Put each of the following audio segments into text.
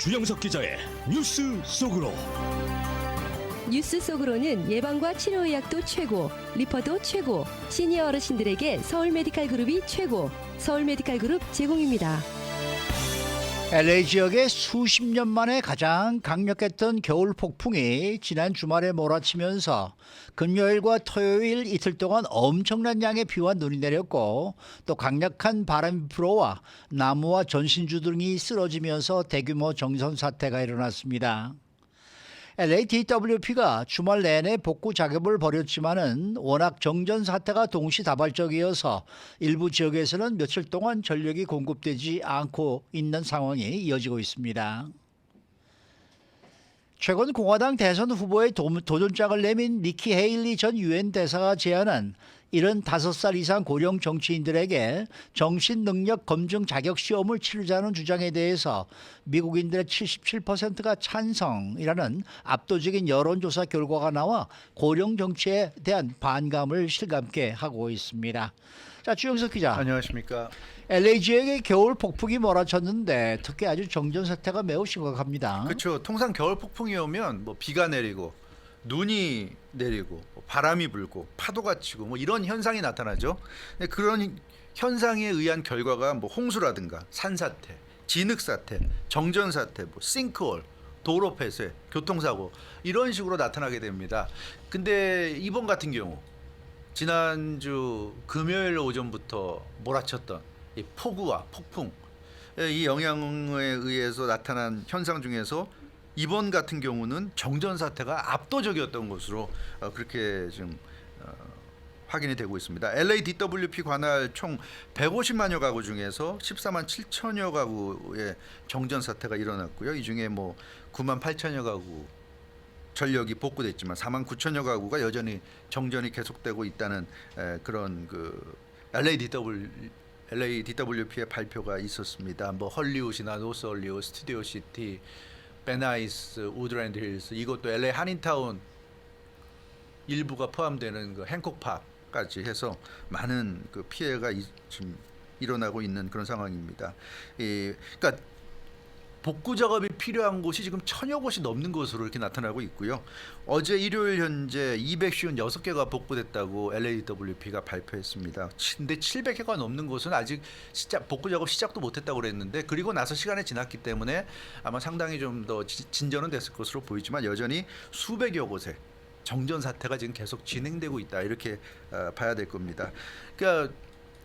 주영석 기자의 뉴스 속으로. 뉴스 속으로는 예방과 치료의학도 최고, 리퍼도 최고, 시니어 어르신들에게 서울 메디칼 그룹이 최고, 서울 메디칼 그룹 제공입니다. LA 지역에 수십 년 만에 가장 강력했던 겨울 폭풍이 지난 주말에 몰아치면서 금요일과 토요일 이틀 동안 엄청난 양의 비와 눈이 내렸고, 또 강력한 바람이 불어와 나무와 전신주 등이 쓰러지면서 대규모 정전 사태가 일어났습니다. LADWP가 주말 내내 복구 작업을 벌였지만은 워낙 정전 사태가 동시다발적이어서 일부 지역에서는 며칠 동안 전력이 공급되지 않고 있는 상황이 이어지고 있습니다. 최근 공화당 대선 후보의 도전장을 내민 니키 헤일리 전 유엔 대사가 제안한 75살 이상 고령 정치인들에게 정신능력 검증 자격 시험을 치르자는 주장에 대해서 미국인들의 77%가 찬성이라는 압도적인 여론조사 결과가 나와 고령 정치에 대한 반감을 실감케 하고 있습니다. 자, 주영석 기자. 안녕하십니까. LA 지역의 겨울 폭풍이 몰아쳤는데 특히 아주 정전 사태가 매우 심각합니다. 그렇죠. 통상 겨울 폭풍이 오면 뭐 비가 내리고 눈이 내리고 바람이 불고 파도가 치고 뭐 이런 현상이 나타나죠. 근데 그런 현상에 의한 결과가 뭐 홍수라든가 산사태, 진흙사태, 정전사태, 뭐 싱크홀, 도로 폐쇄, 교통사고 이런 식으로 나타나게 됩니다. 근데 이번 같은 경우 지난주 금요일 오전부터 몰아쳤던 이 폭우와 폭풍, 이 영향에 의해서 나타난 현상 중에서 이번 같은 경우는 정전 사태가 압도적이었던 것으로 그렇게 지금 확인이 되고 있습니다. LADWP 관할 총 150만여 가구 중에서 14만 7천여 가구의 정전 사태가 일어났고요. 이 중에 뭐 9만 8천여 가구 전력이 복구됐지만 4만 9천여 가구가 여전히 정전이 계속되고 있다는 그런 그 LADWP의 발표가 있었습니다. 뭐 헐리우드나 노스 헐리우드, 스튜디오 시티, 베나이스, 우드랜드 힐스, 이것도 LA 한인타운 일부가 포함되는 그 행콕파크까지 해서 많은 그 피해가 지금 일어나고 있는 그런 상황입니다. 그러니까 복구 작업이 필요한 곳이 지금 1000여 곳이 넘는 것으로 이렇게 나타나고 있고요. 어제 일요일 현재 256개가 복구됐다고 LAWP가 발표했습니다. 근데 700개가 넘는 곳은 아직 복구 작업 시작도 못했다고 그랬는데, 그리고 나서 시간이 지났기 때문에 아마 상당히 좀 더 진전은 됐을 것으로 보이지만 여전히 수백여 곳에 정전 사태가 지금 계속 진행되고 있다, 이렇게 봐야 될 겁니다. 그러니까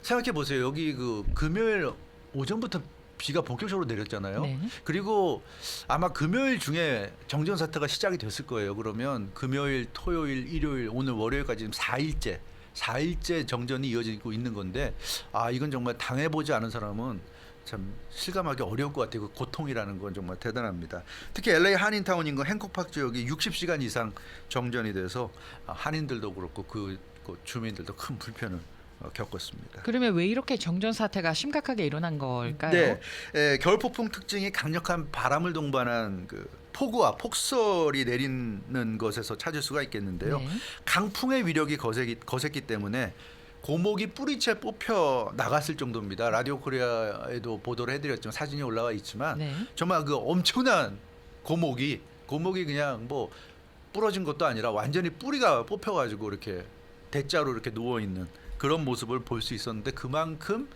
생각해 보세요. 여기 그 금요일 오전부터 비가 본격적으로 내렸잖아요. 네. 그리고 아마 금요일 중에 정전 사태가 시작이 됐을 거예요. 그러면 금요일, 토요일, 일요일, 오늘 월요일까지 지금 4일째 정전이 이어지고 있는 건데, 이건 정말 당해보지 않은 사람은 참 실감하기 어려울 것 같아요. 그 고통이라는 건 정말 대단합니다. 특히 LA 한인타운 인근 행콕파크 지역이 60시간 이상 정전이 돼서 한인들도 그렇고 그 주민들도 큰 불편을 겪었습니다. 그러면 왜 이렇게 정전 사태가 심각하게 일어난 걸까요? 네, 겨울 폭풍 특징이 강력한 바람을 동반한 그 폭우와 폭설이 내리는 것에서 찾을 수가 있겠는데요. 네. 강풍의 위력이 거셌기 때문에 고목이 뿌리채 뽑혀 나갔을 정도입니다. 라디오 코리아에도 보도를 해드렸지만 사진이 올라와 있지만 네. 정말 그 엄청난 고목이 그냥 뭐 부러진 것도 아니라 완전히 뿌리가 뽑혀가지고 이렇게 대자로 이렇게 누워 있는 그런 모습을 볼 수 있었는데, 그만큼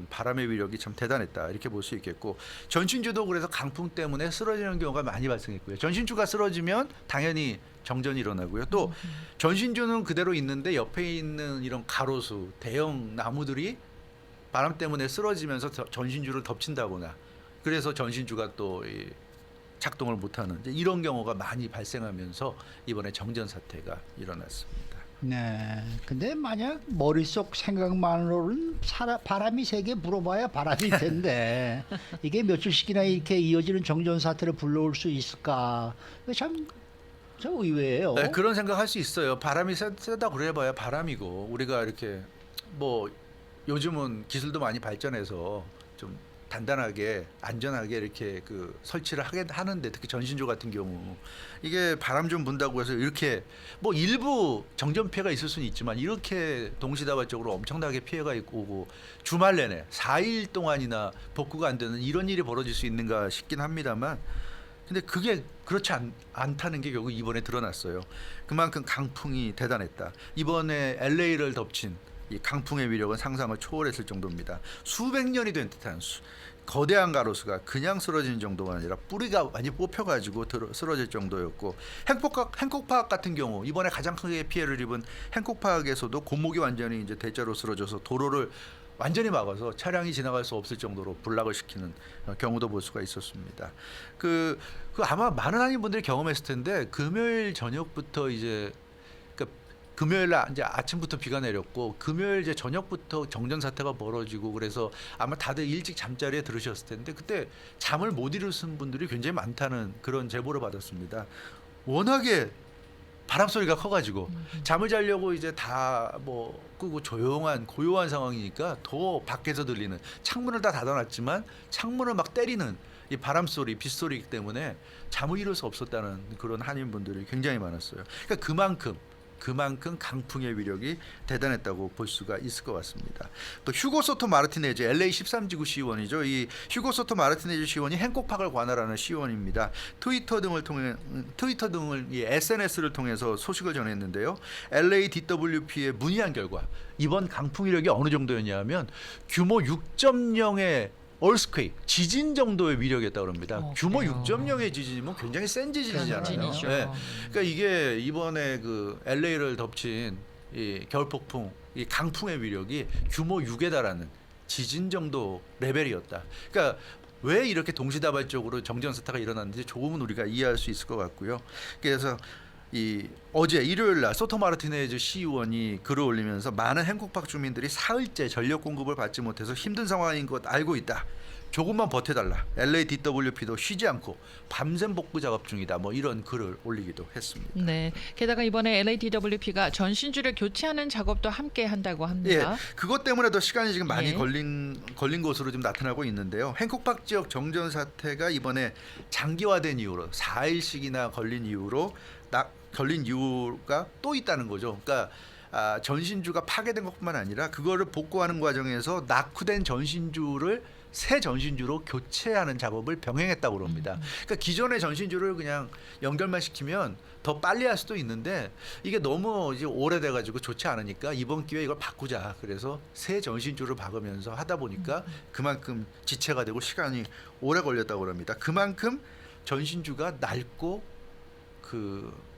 바람의 위력이 참 대단했다, 이렇게 볼 수 있겠고, 전신주도 그래서 강풍 때문에 쓰러지는 경우가 많이 발생했고요. 전신주가 쓰러지면 당연히 정전이 일어나고요. 또 전신주는 그대로 있는데 옆에 있는 이런 가로수, 대형 나무들이 바람 때문에 쓰러지면서 전신주를 덮친다거나, 그래서 전신주가 또 작동을 못하는 이런 경우가 많이 발생하면서 이번에 정전 사태가 일어났습니다. 네. 근데 만약 머릿속 생각만으로는 바람이 세게 불어봐야 바람일 텐데 이게 며칠씩이나 이렇게 이어지는 정전 사태를 불러올 수 있을까? 참 의외예요. 네, 그런 생각할 수 있어요. 바람이 세다 그래봐야 바람이고, 우리가 이렇게 뭐 요즘은 기술도 많이 발전해서 좀 단단하게 안전하게 이렇게 그 설치를 하는데 특히 전신주 같은 경우 이게 바람 좀 분다고 해서 이렇게 뭐 일부 정전 피해가 있을 수는 있지만 이렇게 동시다발적으로 엄청나게 피해가 오고 주말 내내 4일 동안이나 복구가 안 되는 이런 일이 벌어질 수 있는가 싶긴 합니다만 근데 그게 그렇지 않다는 게 결국 이번에 드러났어요. 그만큼 강풍이 대단했다. 이번에 LA를 덮친 이 강풍의 위력은 상상을 초월했을 정도입니다. 수백 년이 된 듯한 거대한 가로수가 그냥 쓰러지는 정도가 아니라 뿌리가 많이 뽑혀가지고 쓰러질 정도였고 행콕파악 같은 경우 이번에 가장 크게 피해를 입은 행콕파악에서도 고목이 완전히 이제 대자로 쓰러져서 도로를 완전히 막아서 차량이 지나갈 수 없을 정도로 블락을 시키는 경우도 볼 수가 있었습니다. 그 아마 많은 한인분들이 경험했을 텐데 금요일 저녁부터 이제 금요일 날 이제 아침부터 비가 내렸고 금요일 이제 저녁부터 정전 사태가 벌어지고 그래서 아마 다들 일찍 잠자리에 들으셨을 텐데 그때 잠을 못 이루신 분들이 굉장히 많다는 그런 제보를 받았습니다. 워낙에 바람 소리가 커가지고 잠을 자려고 이제 다 뭐 끄고 조용한 고요한 상황이니까 더 밖에서 들리는 창문을 다 닫아놨지만 창문을 막 때리는 이 바람 소리, 빗소리이기 때문에 잠을 이룰 수 없었다는 그런 한인분들이 굉장히 많았어요. 그러니까 그만큼 강풍의 위력이 대단했다고 볼 수가 있을 것 같습니다. 또 휴고 소토 마르티네즈 LA 13지구 시의원이죠. 이 휴고 소토 마르티네즈 시의원이 행콕파악을 관할하는 시의원입니다. 트위터 등을 이 SNS를 통해서 소식을 전했는데요. LA DWP에 문의한 결과 이번 강풍 위력이 어느 정도였냐면 규모 6.0의 얼스퀘이크 지진 정도의 위력이었다고 합니다. 규모 그래요. 6.0의 지진이면 굉장히 센 지진이잖아요. 지진이죠. 네. 그러니까 이게 이번에 그 LA를 덮친 이 겨울폭풍, 이 강풍의 위력이 규모 6에 달하는 지진 정도 레벨이었다. 그러니까 왜 이렇게 동시다발적으로 정전 사태가 일어났는지 조금은 우리가 이해할 수 있을 것 같고요. 그래서 이 어제 일요일 날 소토 마르티네즈 시의원이 글을 올리면서 많은 행콕파악 주민들이 사흘째 전력 공급을 받지 못해서 힘든 상황인 것 알고 있다. 조금만 버텨달라. LA DWP도 쉬지 않고 밤샘 복구 작업 중이다. 뭐 이런 글을 올리기도 했습니다. 네. 게다가 이번에 LADWP가 전신주를 교체하는 작업도 함께 한다고 합니다. 예, 그것 때문에도 시간이 지금 많이 예. 걸린 것으로 좀 나타나고 있는데요. 행콕파악 지역 정전 사태가 이번에 장기화된 이유로 4일씩이나 걸린 이유가 또 있다는 거죠. 그러니까 전신주가 파괴된 것뿐만 아니라 그거를 복구하는 과정에서 낙후된 전신주를 새 전신주로 교체하는 작업을 병행했다고 합니다. 그러니까 기존의 전신주를 그냥 연결만 시키면 더 빨리 할 수도 있는데 이게 너무 이제 오래돼 가지고 좋지 않으니까 이번 기회에 이걸 바꾸자. 그래서 새 전신주를 박으면서 하다 보니까 그만큼 지체가 되고 시간이 오래 걸렸다고 합니다. 그만큼 전신주가 낡고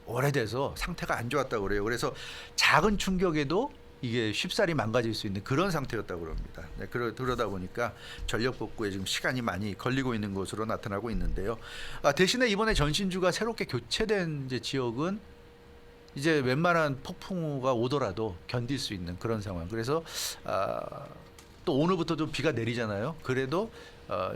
오래돼서 상태가 안 좋았다고 그래요. 그래서 작은 충격에도 이게 쉽사리 망가질 수 있는 그런 상태였다고 합니다. 네, 그러다 보니까 전력 복구에 지금 시간이 많이 걸리고 있는 것으로 나타나고 있는데요. 대신에 이번에 전신주가 새롭게 교체된 이제 지역은 이제 웬만한 폭풍우가 오더라도 견딜 수 있는 그런 상황. 그래서 또 오늘부터 좀 비가 내리잖아요. 그래도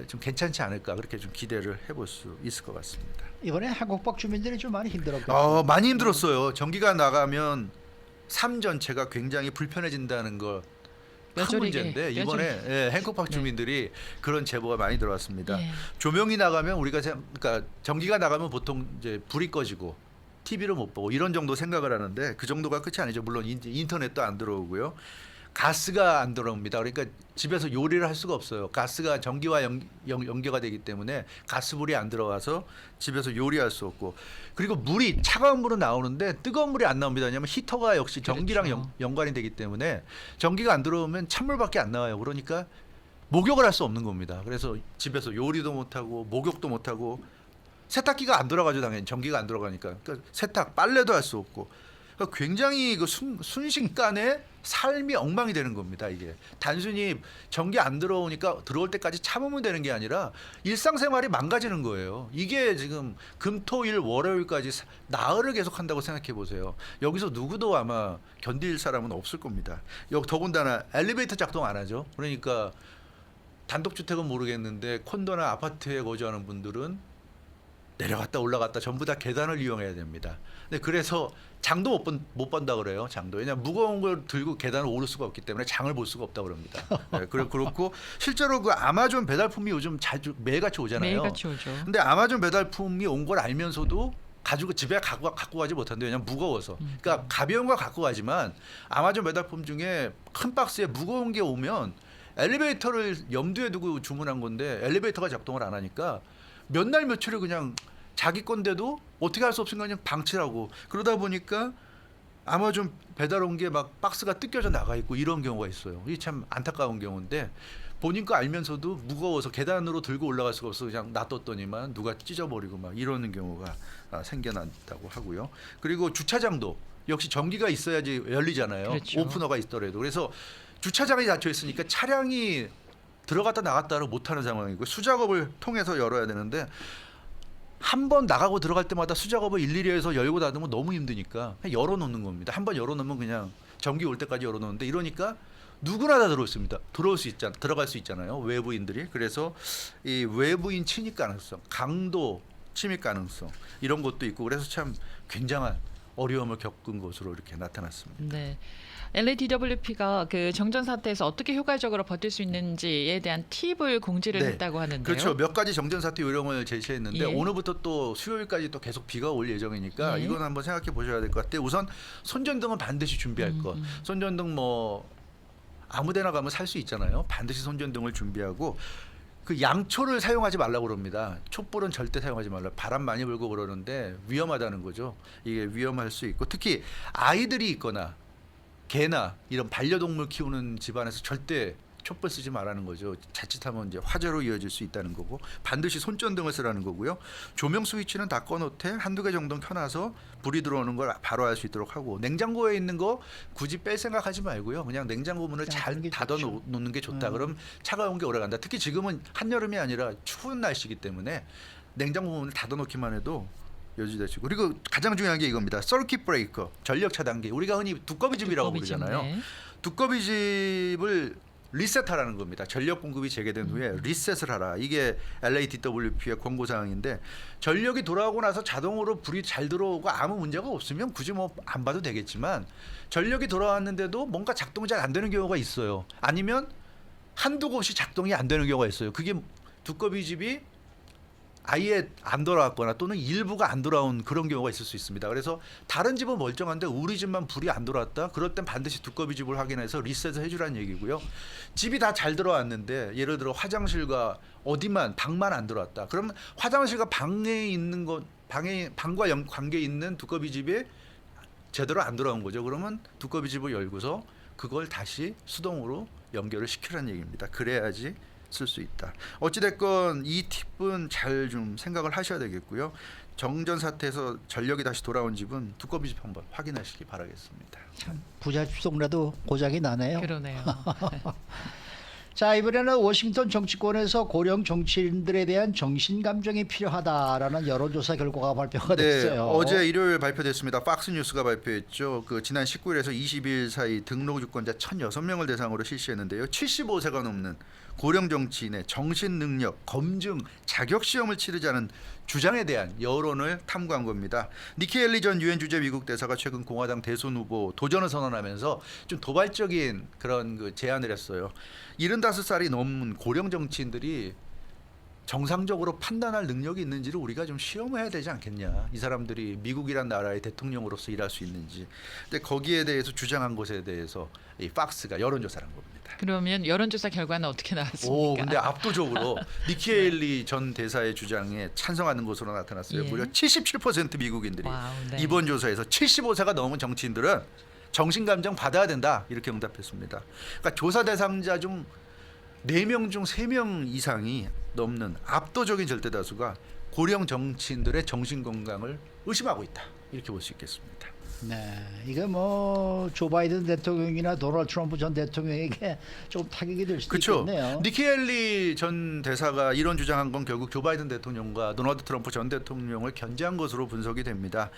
좀 괜찮지 않을까 그렇게 좀 기대를 해볼 수 있을 것 같습니다. 이번에 행콕파악 주민들이 좀 많이 힘들었고 많이 힘들었어요. 전기가 나가면 삶 전체가 굉장히 불편해진다는 걸 큰 뼈저리게, 문제인데 이번에 행콕파악 주민들이 그런 제보가 많이 들어왔습니다. 예. 조명이 나가면 그러니까 전기가 나가면 보통 이제 불이 꺼지고 TV를 못 보고 이런 정도 생각을 하는데 그 정도가 끝이 아니죠. 물론 인터넷도 안 들어오고요. 가스가 안 들어옵니다. 그러니까 집에서 요리를 할 수가 없어요. 가스가 전기와 연계가 되기 때문에 가스불이 안 들어와서 집에서 요리할 수 없고 그리고 물이 차가운 물은 나오는데 뜨거운 물이 안 나옵니다. 왜냐하면 히터가 역시 전기랑 그렇죠. 연관이 되기 때문에 전기가 안 들어오면 찬물밖에 안 나와요. 그러니까 목욕을 할 수 없는 겁니다. 그래서 집에서 요리도 못하고 목욕도 못하고 세탁기가 안 돌아가죠. 당연히 전기가 안 들어가니까 그러니까 세탁 빨래도 할 수 없고 그러니까 굉장히 순식간에 삶이 엉망이 되는 겁니다. 이게 단순히 전기 안 들어오니까 들어올 때까지 참으면 되는 게 아니라 일상생활이 망가지는 거예요. 이게 지금 금토일 월요일까지 나흘을 계속한다고 생각해 보세요. 여기서 누구도 아마 견딜 사람은 없을 겁니다. 더군다나 엘리베이터 작동 안 하죠. 그러니까 단독주택은 모르겠는데 콘도나 아파트에 거주하는 분들은 내려갔다 올라갔다 전부 다 계단을 이용해야 됩니다. 근데 그래서 장도 못 번다 그래요. 장도. 왜냐하면 무거운 걸 들고 계단을 오를 수가 없기 때문에 장을 볼 수가 없다 그럽니다. 네, 그렇고 실제로 그 아마존 배달품이 요즘 자주 매일같이 오잖아요. 매일같이 오죠. 근데 아마존 배달품이 온 걸 알면서도 가지고 집에 갖고 가지 못한대요. 왜냐면 무거워서. 그러니까 가벼운 거 갖고 가지만 아마존 배달품 중에 큰 박스에 무거운 게 오면 엘리베이터를 염두에 두고 주문한 건데 엘리베이터가 작동을 안 하니까 몇 날 며칠을 그냥 자기 건데도 어떻게 할 수 없으니까 그냥 방치하고 그러다 보니까 아마존 배달 온 게 막 박스가 뜯겨져 나가 있고 이런 경우가 있어요. 이게 참 안타까운 경우인데 본인 거 알면서도 무거워서 계단으로 들고 올라갈 수가 없어서 그냥 놔뒀더니만 누가 찢어버리고 막 이러는 경우가 생겨난다고 하고요. 그리고 주차장도 역시 전기가 있어야지 열리잖아요. 그렇죠. 오프너가 있더라도. 그래서 주차장이 닫혀 있으니까 차량이 들어갔다 나갔다를 못하는 상황이고 수작업을 통해서 열어야 되는데 한 번 나가고 들어갈 때마다 수작업을 일일이 해서 열고 닫으면 너무 힘드니까 그냥 열어놓는 겁니다. 한 번 열어놓으면 그냥 전기 올 때까지 열어놓는데 이러니까 누구나 다 들어갈 수 있잖아요. 외부인들이. 그래서 이 외부인 침입 가능성, 강도 침입 가능성 이런 것도 있고 그래서 참 굉장한 어려움을 겪은 것으로 이렇게 나타났습니다. 네. LADWP가 그 정전 사태에서 어떻게 효과적으로 버틸 수 있는지에 대한 팁을 공지를 네. 했다고 하는데요. 그렇죠. 몇 가지 정전 사태 요령을 제시했는데 예. 오늘부터 또 수요일까지 또 계속 비가 올 예정이니까 예. 이건 한번 생각해 보셔야 될 것 같아요. 우선 손전등은 반드시 준비할 것. 손전등 뭐 아무데나 가면 살 수 있잖아요. 반드시 손전등을 준비하고 그 양초를 사용하지 말라고 그럽니다. 촛불은 절대 사용하지 말라. 바람 많이 불고 그러는데 위험하다는 거죠. 이게 위험할 수 있고 특히 아이들이 있거나 개나 이런 반려동물 키우는 집안에서 절대 촛불 쓰지 말라는 거죠. 자칫하면 이제 화재로 이어질 수 있다는 거고 반드시 손전등을 쓰라는 거고요. 조명 스위치는 다 꺼놓되 한두 개 정도 켜놔서 불이 들어오는 걸 바로 알 수 있도록 하고 냉장고에 있는 거 굳이 뺄 생각하지 말고요. 그냥 냉장고 문을 잘 닫아 놓는 게 좋다. 그럼 차가운 게 오래 간다. 특히 지금은 한여름이 아니라 추운 날씨이기 때문에 냉장고 문을 닫아 놓기만 해도 유지되시고 그리고 가장 중요한 게 이겁니다. 서킷 브레이커 전력 차단기 우리가 흔히 두꺼비집이라고 부르잖아요. 네. 두꺼비집을 리셋하라는 겁니다. 전력 공급이 재개된 후에 리셋을 하라. 이게 LADWP의 권고 사항인데 전력이 돌아오고 나서 자동으로 불이 잘 들어오고 아무 문제가 없으면 굳이 뭐 안 봐도 되겠지만 전력이 돌아왔는데도 뭔가 작동이 잘 안 되는 경우가 있어요. 아니면 한두 곳이 작동이 안 되는 경우가 있어요. 그게 두꺼비집이 아예 안 돌아왔거나 또는 일부가 안 돌아온 그런 경우가 있을 수 있습니다. 그래서 다른 집은 멀쩡한데 우리 집만 불이 안 들어왔다. 그럴 땐 반드시 두꺼비 집을 확인해서 리셋을 해주라는 얘기고요. 집이 다 잘 들어왔는데 예를 들어 화장실과 어디만 방만 안 들어왔다. 그러면 화장실과 방에 있는 것 방과 관계 있는 두꺼비 집에 제대로 안 돌아온 거죠. 그러면 두꺼비 집을 열고서 그걸 다시 수동으로 연결을 시키라는 얘기입니다. 그래야지 쓸 수 있다. 어찌됐건 이 팁은 잘 좀 생각을 하셔야 되겠고요. 정전 사태에서 전력이 다시 돌아온 집은 두꺼비 집 한번 확인하시기 바라겠습니다. 부잣집송라도 고장이 나네요. 그러네요. 자, 이번에는 워싱턴 정치권에서 고령 정치인들에 대한 정신 감정이 필요하다라는 여론조사 결과가 발표가 됐어요. 어제 일요일 발표됐습니다. 박스뉴스가 발표했죠. 그 지난 19일에서 20일 사이 등록 유권자 1,006명을 대상으로 실시했는데요. 75세가 넘는 고령 정치인의 정신 능력 검증 자격 시험을 치르자는 주장에 대한 여론을 탐구한 겁니다. 니키 헬리 전 유엔 주재 미국 대사가 최근 공화당 대선 후보 도전을 선언하면서 좀 도발적인 그런 그 제안을 했어요. 75살이 넘은 고령 정치인들이 정상적으로 판단할 능력이 있는지를 우리가 좀 시험해야 되지 않겠냐. 이 사람들이 미국이란 나라의 대통령으로서 일할 수 있는지. 근데 거기에 대해서 주장한 것에 대해서 이 박스가 여론조사를 한 겁니다. 그러면 여론조사 결과는 어떻게 나왔습니까? 오, 근데 압도적으로 니키 헤일리 전 대사의 주장에 찬성하는 것으로 나타났어요. 예. 무려 77% 미국인들이 와우, 네. 이번 조사에서 75세가 넘은 정치인들은 정신감정 받아야 된다 이렇게 응답했습니다. 그러니까 조사 대상자 중 4명 중 3명 이상이 넘는 압도적인 절대다수가 고령 정치인들의 정신건강을 의심하고 있다 이렇게 볼 수 있겠습니다. 네, 이게 뭐 조 바이든 대통령이나 도널드 트럼프 전 대통령에게 좀 타격이 될 수도 그렇죠. 있겠네요. 니키 헬리 전 대사가 이런 주장한 건 결국 조 바이든 대통령과 도널드 트럼프 전 대통령을 견제한 것으로 분석이 됩니다.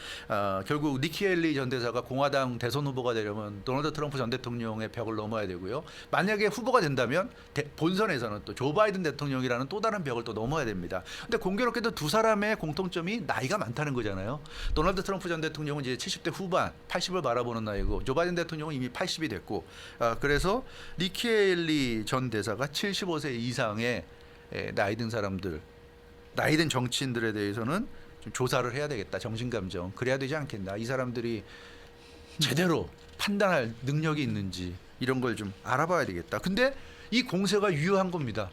결국 니키 헬리 전 대사가 공화당 대선 후보가 되려면 도널드 트럼프 전 대통령의 벽을 넘어야 되고요. 만약에 후보가 된다면 본선에서는 또 조 바이든 대통령이라는 또 다른 벽을 또 넘어야 됩니다. 근데 공교롭게도 두 사람의 공통점이 나이가 많다는 거잖아요. 도널드 트럼프 전 대통령은 이제 70대 후반, 80을 바라보는 나이고 조 바이든 대통령은 이미 80이 됐고 그래서 니키 헬리 전 대사가 75세 이상의 나이 든 사람들, 나이 든 정치인들에 대해서는 좀 조사를 해야 되겠다. 정신감정. 그래야 되지 않겠나. 이 사람들이 제대로 판단할 능력이 있는지 이런 걸 좀 알아봐야 되겠다. 근데 이 공세가 유효한 겁니다.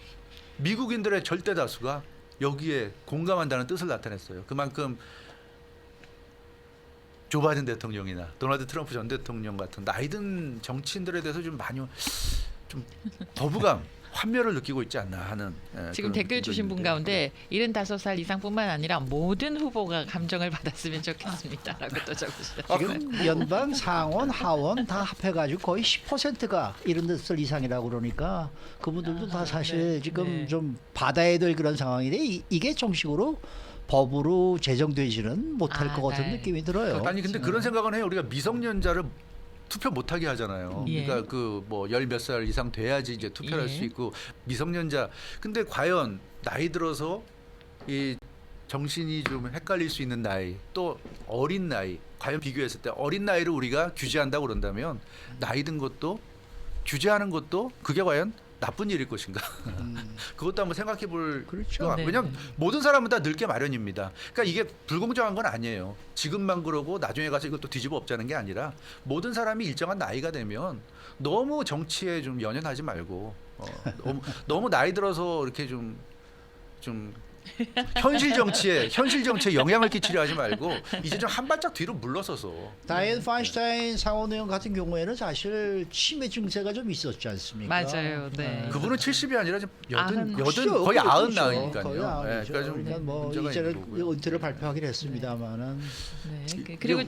미국인들의 절대 다수가 여기에 공감한다는 뜻을 나타냈어요. 그만큼 조 바이든 대통령이나 도널드 트럼프 전 대통령 같은 나이든 정치인들에 대해서 좀 많이 좀 거부감, 환멸을 느끼고 있지 않나 하는 지금 그런 댓글 주신 분 의견인데요. 가운데 75살 이상뿐만 아니라 모든 후보가 감정을 받았으면 좋겠습니다라고 또 적으셨어요. 지금 연방, 상원, 하원 다 합해가지고 거의 10%가 70살 이상이라고 그러니까 그분들도 다 사실 네, 지금 네. 좀 받아야 될 그런 상황인데 이게 정식으로 법으로 제정되지는 못할 것 같은 네. 느낌이 들어요. 아니 근데 그런 생각은 해요. 우리가 미성년자를 투표 못하게 하잖아요. 예. 그러니까 그 뭐 열 몇 살 이상 돼야지 이제 투표를 할 수 예. 있고 미성년자. 근데 과연 나이 들어서 이 정신이 좀 헷갈릴 수 있는 나이 또 어린 나이 과연 비교했을 때 어린 나이를 우리가 규제한다고 그런다면 나이 든 것도 규제하는 것도 그게 과연 나쁜 일일 것인가? 그것도 한번 생각해 볼. 그렇죠. 네. 왜냐하면 모든 사람은 다 늙게 마련입니다. 그러니까 이게 불공정한 건 아니에요. 지금만 그러고 나중에 가서 이것도 뒤집어 엎자는 게 아니라 모든 사람이 일정한 나이가 되면 너무 정치에 좀 연연하지 말고 너무 나이 들어서 이렇게 좀 현실 정치에 영향을 끼치려 하지 말고 이제 좀 한 발짝 뒤로 물러서서 다이앤 파인슈타인 상원 의원 같은 경우에는 사실 치매 증세가 좀 있었지 않습니까? 맞아요. 네. 그분은 70이 아니라 지금 여든 그렇죠. 거의 그렇죠. 90 나이니까요. 거의 90이죠. 그러니까 좀 그러니까 뭐 문제가 이제는 있는 거고요. 은퇴를 발표하긴 했습니다만은 네. 그리고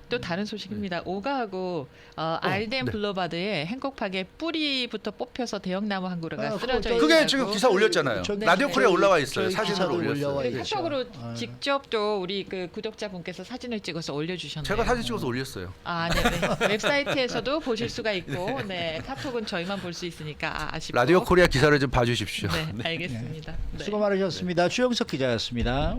또 다른 소식입니다. 오가하고 알덴 네. 블루바드의 행콕파게 뿌리부터 뽑혀서 대형나무 한 그루가 그거 쓰러져 저기- 그게 있다고. 지금 기사 올렸잖아요. 저기 라디오 코리아 올라와 있어요. 저희 사진으로 기사도 올렸어요. 올라와 그리고 있죠. 카톡으로 아. 직접 또 우리 그 구독자분께서 사진을 찍어서 올려주셨네요. 제가 사진 찍어서 올렸어요. 아, 네네. 웹사이트에서도 보실 수가 있고, 네, 카톡은 저희만 볼 수 있으니까 아쉽고. 라디오 코리아 기사를 좀 봐주십시오. 네, 알겠습니다. 네. 수고 많으셨습니다. 주영석 기자였습니다.